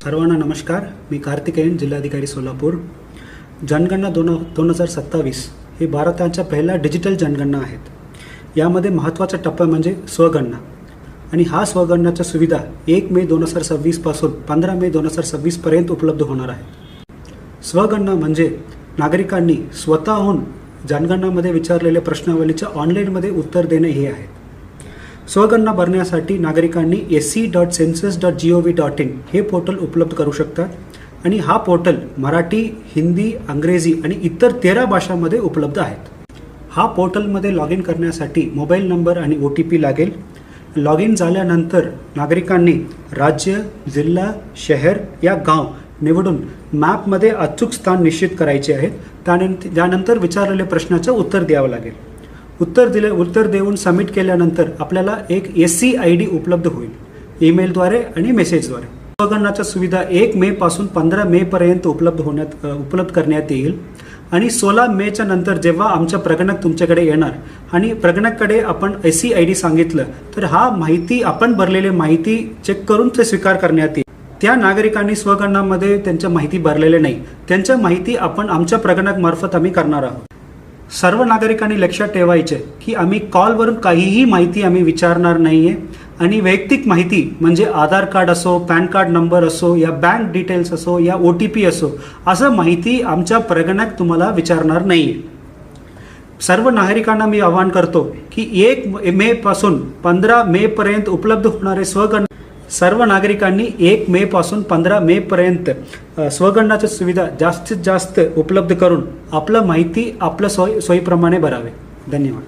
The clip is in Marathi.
सर्वांना नमस्कार. मी कार्तिकेयन, जिल्हाधिकारी सोलापूर. जनगणना 2027 ही भारताच्या पहिल्या डिजिटल जनगणना आहेत. यामध्ये महत्त्वाचा टप्पा म्हणजे स्वगणना आणि हा स्वगणनाच्या सुविधा 1 मे 2026 पासून 15 मे 2026 पर्यंत उपलब्ध होणार आहे. स्वगणना म्हणजे नागरिकांनी स्वतःहून जनगणनामध्ये विचारलेल्या प्रश्नावलीच्या ऑनलाईनमध्ये उत्तर देणे हे आहे. स्वगणना भरण्यासाठी नागरिकांनी sc.census.gov.in हे पोर्टल उपलब्ध करू शकतात आणि हा पोर्टल मराठी, हिंदी, इंग्रजी आणि इतर 13 भाषांमध्ये उपलब्ध आहेत. हा पोर्टलमध्ये लॉग इन करण्यासाठी मोबाईल नंबर आणि OTP लागेल. लॉग इन झाल्यानंतर नागरिकांनी राज्य, जिल्हा, शहर या गाव निवडून मॅपमध्ये अचूक स्थान निश्चित करायचे आहेत. त्यानंतर विचारलेल्या प्रश्नाचं उत्तर द्यावं लागेल. उत्तर देऊन सबमिट केल्यानंतर आपल्याला एक SC ID उपलब्ध होईल, ईमेलद्वारे आणि मेसेजद्वारे. स्वगणनाच्या सुविधा 1 मे पासून 15 मे पर्यंत उपलब्ध करण्यात येईल आणि 16 मेच्या नंतर जेव्हा आमच्या प्रगणक तुमच्याकडे येणार आणि प्रगणककडे आपण SC ID सांगितलं तर हा माहिती आपण भरलेली माहिती चेक करून ते स्वीकार करण्यात येईल. त्या नागरिकांनी स्वगणनामध्ये त्यांच्या माहिती भरलेले नाही, त्यांच्या माहिती आपण आमच्या प्रगणक मार्फत आम्ही करणार आहोत. सर्व नागरिकांनी लक्षात ठेवायचे की आम्ही कॉलवरून काहीही माहिती आम्ही विचारणार नाहीये आणि वैयक्तिक माहिती म्हणजे आधार कार्ड असो, पॅन कार्ड नंबर असो, या बँक डिटेल्स असो, या OTP असो, असं माहिती आमच्या प्रगणक तुम्हाला विचारणार नाहीये. सर्व नागरिकांना मी आवाहन करतो की 1 मे पासून 15 मे पर्यंत उपलब्ध होणारे स्वगणना सर्व नागरिकांनी 1 मे पासून 15 मे पर्यंत स्वगणनाची सुविधा जास्तीत जास्त उपलब्ध करून आपलं माहिती आपल्या सोयीप्रमाणे भरावे. धन्यवाद.